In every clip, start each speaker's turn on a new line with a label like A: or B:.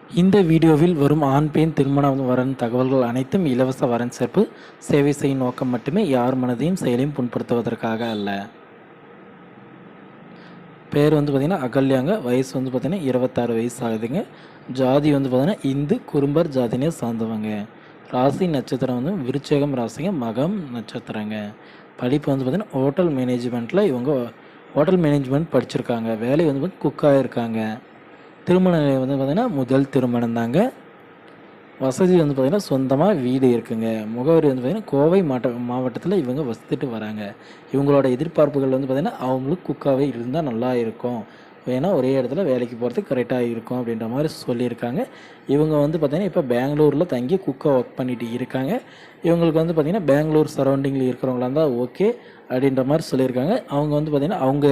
A: இந்த வீடியோவில் வரும் ஆண் பெண் திருமண வரன் தகவல்கள் அனைத்தும் இலவச வரன் சேர்ப்பு சேவை செய்யும் நோக்கம் மட்டுமே, யார் மனதையும் செயலையும் புண்படுத்துவதற்காக அல்ல. பேர் பார்த்திங்கன்னா அகல்யாங்க. வயசு பார்த்திங்கன்னா 26 வயசு ஆகுதுங்க. ஜாதி பார்த்திங்கன்னா இந்து குறும்பர் ஜாதினே சார்ந்தவங்க. ராசி நட்சத்திரம் விருச்சகம் ராசிங்க, மகம் நட்சத்திரங்க. படிப்பு பார்த்திங்கன்னா ஹோட்டல் மேனேஜ்மெண்ட்டில் இவங்க ஹோட்டல் மேனேஜ்மெண்ட் படிச்சிருக்காங்க. வேலை குக்காக இருக்காங்க. திருமண நிலை பார்த்திங்கன்னா முதல் திருமணம் தாங்க. வசதி பார்த்திங்கன்னா சொந்தமாக வீடு இருக்குங்க. முகவரி பார்த்திங்கன்னா கோவை மாவட்டத்தில் இவங்க வசித்துட்டு வராங்க. இவங்களோட எதிர்பார்ப்புகள் பார்த்திங்கன்னா அவங்களுக்கு குக்காகவே இருந்தால் நல்லா இருக்கும், ஏன்னா ஒரே இடத்துல வேலைக்கு போகிறதுக்கு கரெக்டாக இருக்கும் அப்படின்ற மாதிரி சொல்லியிருக்காங்க. இவங்க பார்த்திங்கன்னா இப்போ பெங்களூரில் தங்கி குக்காக ஒர்க் பண்ணிட்டு இருக்காங்க. இவங்களுக்கு பார்த்திங்கன்னா பெங்களூர் சரௌண்டிங்கில் இருக்கிறவங்களா இருந்தால் ஓகே அப்படின்ற மாதிரி சொல்லியிருக்காங்க. அவங்க பார்த்திங்கன்னா அவங்க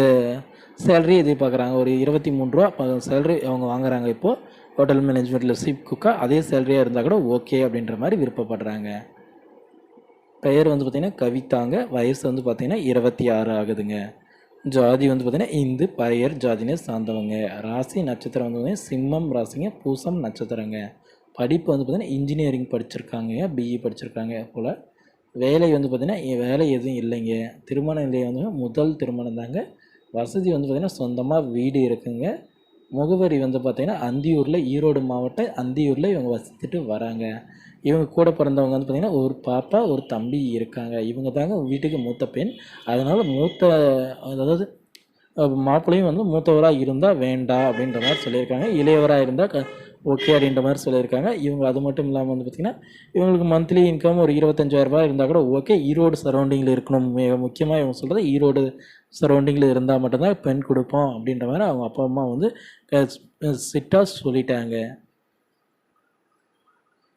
A: சேலரி எதிர்பார்க்குறாங்க. ஒரு 23 ரூபா சேலரி அவங்க வாங்குறாங்க இப்போது ஹோட்டல் மேனேஜ்மெண்ட்டில் சீஃப் குக்காக. அதே சேலரியாக இருந்தால் கூட ஓகே அப்படின்ற மாதிரி விருப்பப்படுறாங்க. பெயர் பார்த்திங்கன்னா கவிதாங்க. வயசு பார்த்திங்கன்னா 26 ஆகுதுங்க. ஜாதி பார்த்திங்கன்னா இந்து பறையர் ஜாதினே சார்ந்தவங்க. ராசி நட்சத்திரம் பார்த்திங்கன்னா சிம்மம் ராசிங்க, பூசம் நட்சத்திரங்க. படிப்பு பார்த்திங்கன்னா இன்ஜினியரிங் படிச்சிருக்காங்க, பிஇ படிச்சிருக்காங்க போல். வேலை பார்த்திங்கன்னா வேலை எதுவும் இல்லைங்க. திருமண நிலையை முதல் திருமணம் தாங்க. வசதி பார்த்திங்கன்னா சொந்தமாக வீடு இருக்குங்க. முகவரி பார்த்திங்கன்னா அந்தியூரில், ஈரோடு மாவட்டம் அந்தியூரில் இவங்க வசித்துட்டு வராங்க. இவங்க கூட பிறந்தவங்க பார்த்திங்கன்னா ஒரு பாப்பா ஒரு தம்பி இருக்காங்க. இவங்க தாங்க வீட்டுக்கு மூத்த பெண். அதனால் அதாவது மாப்பிள்ளையும் மூத்தவராக இருந்தால் வேண்டாம் அப்படின்ற மாதிரி சொல்லியிருக்காங்க. இளையவராக இருந்தால் ஓகே அப்படின்ற மாதிரி சொல்லியிருக்காங்க. இவங்க அது மட்டும் இல்லாமல் பார்த்திங்கன்னா இவங்களுக்கு மந்த்லி இன்கம் ஒரு 25,000 இருந்தால் கூட ஓகே. ஈரோடு சரௌண்டிங்கில் இருக்கணும். மிக முக்கியமாக இவங்க சொல்கிறது ஈரோடு சரௌண்டிங்கில் இருந்தால் மட்டும்தான் பெண் கொடுப்போம் அப்படின்ற மாதிரி அவங்க அப்பா அம்மா சிட்டாக சொல்லிட்டாங்க.